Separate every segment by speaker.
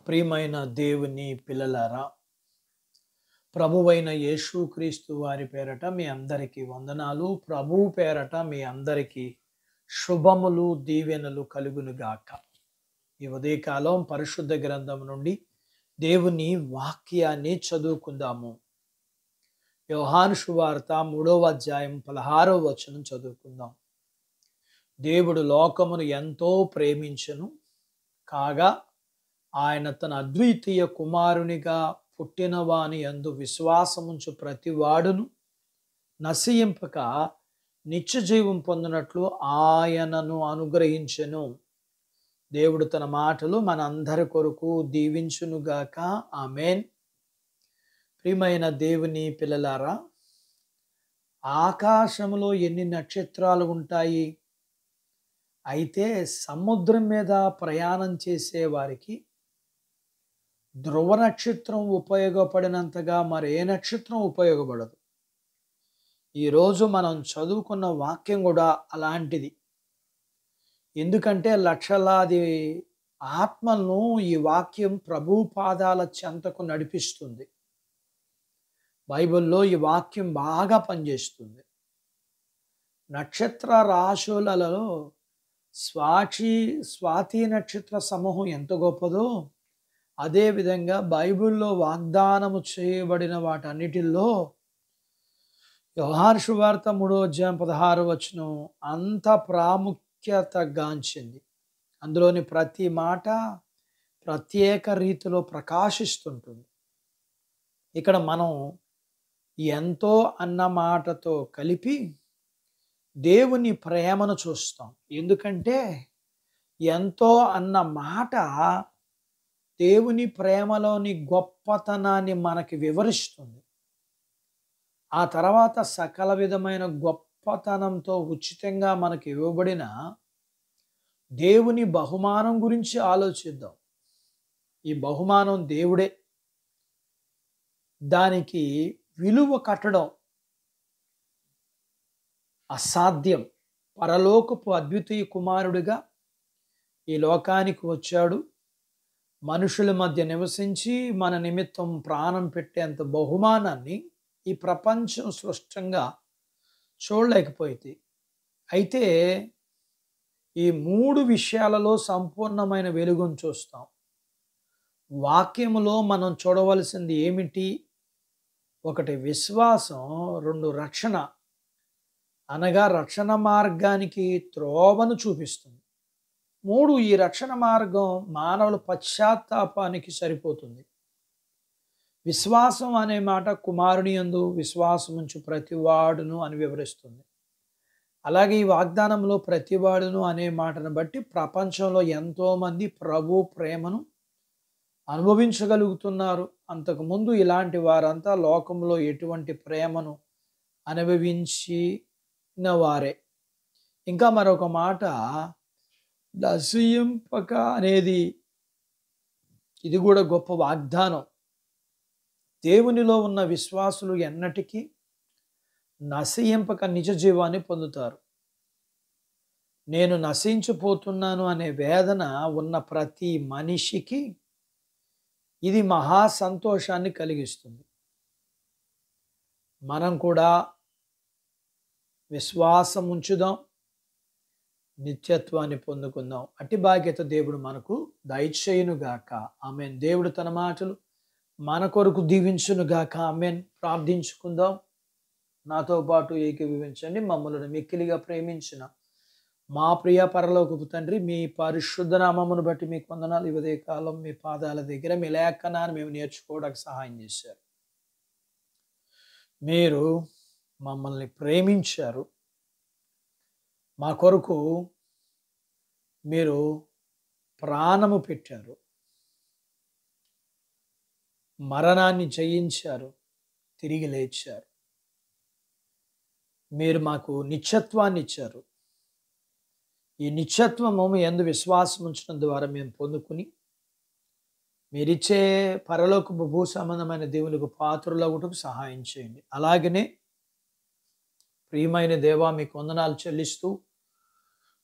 Speaker 1: ప్రియమైన దేవుని పిల్లలారా, ప్రభువైన యేసుక్రీస్తు వారి పేరట మీ అందరికీ వందనాలు. ప్రభువు పేరట మీ అందరికీ శుభములు, దీవెనలు కలుగునుగాక. ఈ ఉదయకాలం పరిశుద్ధ గ్రంథం నుండి దేవుని వాక్యాన్ని చదువుకుందాము. యోహాను సువార్త 3వ అధ్యాయం 16వ వచనం చదువుకుందాం. దేవుడు లోకమును ఎంతో ప్రేమించెను, కాగా ఆయన తన అద్వితీయ కుమారునిగా పుట్టిన వాని యందు విశ్వాసముంచు ప్రతివాడును నశింపక నిత్యజీవం పొందినట్లు ఆయనను అనుగ్రహించెను. దేవుడు తన మాటలు మనందరి కొరకు దీవించునుగాక. ఆమేన్. ప్రియమైన దేవుని పిల్లలారా, ఆకాశంలో ఎన్ని నక్షత్రాలు ఉంటాయి? అయితే సముద్రం మీద ప్రయాణం చేసే వారికి ధ్రువ నక్షత్రం ఉపయోగపడినంతగా మరే నక్షత్రం ఉపయోగపడదు. ఈరోజు మనం చదువుకున్న వాక్యం కూడా అలాంటిది. ఎందుకంటే లక్షలాది ఆత్మలను ఈ వాక్యం ప్రభు పాదాల చెంతకు నడిపిస్తుంది. బైబిల్లో ఈ వాక్యం బాగా పనిచేస్తుంది. నక్షత్ర రాశులలో స్వాతి నక్షత్ర సమూహం ఎంత గొప్పదో, అదేవిధంగా బైబిల్లో వాగ్దానము చేయబడిన వాటన్నిటిల్లో యోహాను సువార్త 3వ అధ్యాయం 16వ వచనం అంత ప్రాముఖ్యత గాంచింది. అందులోని ప్రతి మాట ప్రత్యేక రీతిలో ప్రకాశిస్తుంటుంది. ఇక్కడ మనం ఎంతో అన్న మాటతో కలిపి దేవుని ప్రేమను చూస్తాం. ఎందుకంటే ఎంతో అన్న మాట దేవుని ప్రేమలోని గొప్పతనాన్ని మనకి వివరిస్తుంది. ఆ తర్వాత సకల విధమైన గొప్పతనంతో ఉచితంగా మనకి ఇవ్వబడిన దేవుని బహుమానం గురించి ఆలోచిద్దాం. ఈ బహుమానం దేవుడే. దానికి విలువ కట్టడం అసాధ్యం. పరలోకపు అద్వితీయ కుమారుడిగా ఈ లోకానికి వచ్చాడు. మనుషుల మధ్య నివసించి మన నిమిత్తం ప్రాణం పెట్టేంత బహుమానాన్ని ఈ ప్రపంచం స్పష్టంగా చూడలేకపోయింది. అయితే ఈ 3 విషయాలలో సంపూర్ణమైన వెలుగును చూస్తాం. వాక్యములో మనం చూడవలసింది ఏమిటి? 1 విశ్వాసం, 2 రక్షణ, అనగా రక్షణ మార్గానికి త్రోవను చూపిస్తుంది. 3 ఈ రక్షణ మార్గం మానవుల పశ్చాత్తాపానికి సరిపోతుంది. విశ్వాసం అనే మాట కుమారుని యందు విశ్వాసముంచు ప్రతివాడును అని వివరిస్తుంది. అలాగే ఈ వాగ్దానంలో ప్రతివాడును అనే మాటను బట్టి ప్రపంచంలో ఎంతోమంది ప్రభు ప్రేమను అనుభవించగలుగుతున్నారు. అంతకుముందు ఇలాంటి వారంతా లోకంలో ఎటువంటి ప్రేమను అనుభవించిన వారే. ఇంకా మరొక మాట నశింపక అనేది, ఇది కూడా గొప్ప వాగ్దానం. దేవునిలో ఉన్న విశ్వాసులు ఎన్నటికీ నశింపక నిజ జీవాన్ని పొందుతారు. నేను నశించిపోతున్నాను అనే వేదన ఉన్న ప్రతి మనిషికి ఇది మహా సంతోషాన్ని కలిగిస్తుంది. మనం కూడా విశ్వాసం ఉంచుదాం, నిత్యత్వాన్ని పొందుకుందాం. అట్టి బాధ్యత దేవుడు మనకు దయచేయునుగాక. ఆమేన్. దేవుడు తన మాటలు మన కొరకు దీవించునుగాక. ఆమేన్. ప్రార్థించుకుందాం. నాతో పాటు ఏకీభవించండి. మమ్మల్ని మిక్కిలిగా ప్రేమించిన మా ప్రియ పరలోకపు తండ్రి, మీ పరిశుద్ధ నామమును బట్టి మీకు వందనాలు. ఈ ఉదయకాలం మీ పాదాల దగ్గర మీ లేఖనాన్ని మేము నేర్చుకోవడానికి సహాయం చేశారు. మీరు మమ్మల్ని ప్రేమించారు. మా కొరకు మీరు ప్రాణము పెట్టారు, మరణాన్ని జయించారు, తిరిగి లేచారు. మీరు మాకు నిత్యత్వాన్ని ఇచ్చారు. ఈ నిత్యత్వము మీ యందు విశ్వాసం ఉంచడం ద్వారా మేము పొందుకుని మీరిచ్చే పరలోకపు భూ సంబంధమైన దేవునికి పాత్రులగుటకు సహాయం చేయండి. అలాగనే ప్రియమైన దేవా, మీకు వందనాలు చెల్లిస్తూ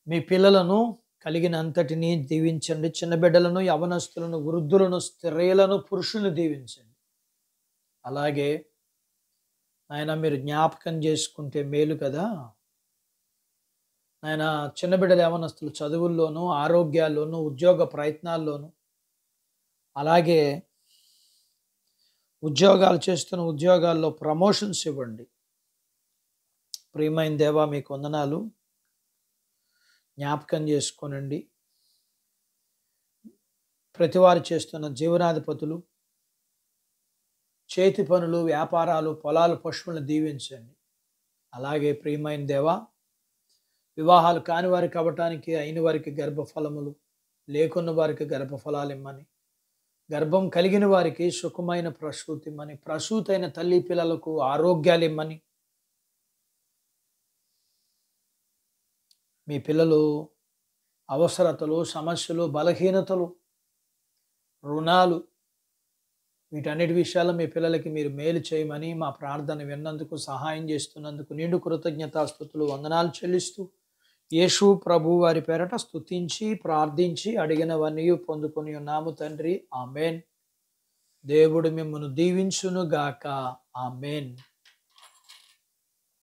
Speaker 1: మీ పిల్లలను కలిగిన అంతటినీ దీవించండి. చిన్న బిడ్డలను, యవనస్తులను, వృద్ధులను, స్త్రీలను, పురుషులను దీవించండి. అలాగే ఆయన మీరు జ్ఞాపకం చేసుకుంటే మేలు కదా. ఆయన చిన్న బిడ్డల యవనస్తులు చదువుల్లోనూ, ఆరోగ్యాల్లోనూ, ఉద్యోగ ప్రయత్నాల్లోనూ, అలాగే ఉద్యోగాలు చేస్తున్న ఉద్యోగాల్లో ప్రమోషన్స్ ఇవ్వండి. ప్రియమైన దేవా మీకు వందనాలు. జ్ఞాపకం చేసుకోనండి. ప్రతివారు చేస్తున్న జీవనాధిపతులు, చేతి పనులు, వ్యాపారాలు, పొలాలు, పశువులను దీవించండి. అలాగే ప్రియమైన దేవా, వివాహాలు కాని వారికి అవ్వటానికి, అయిన వారికి గర్భఫలములు, లేకున్న వారికి గర్భఫలాలు ఇమ్మని, గర్భం కలిగిన వారికి సుఖమైన ప్రసూతి ఇమ్మని, ప్రసూతైన తల్లి పిల్లలకు ఆరోగ్యాలు ఇమ్మని, మీ పిల్లలు అవసరతలు, సమస్యలు, బలహీనతలు, రుణాలు, వీటన్నిటి విషయాల్లో మీ పిల్లలకి మీరు మేలు చేయమని మా ప్రార్థన విన్నందుకు, సహాయం చేస్తున్నందుకు నిండు కృతజ్ఞతాస్తుతులు, వందనాలు చెల్లిస్తూ యేసు ప్రభు వారి పేరట స్తుతించి ప్రార్థించి అడిగినవన్నీ పొందుకొని ఉన్నాము తండ్రి. ఆమెన్. దేవుడు మిమ్మల్ని దీవించును గాక. ఆమెన్.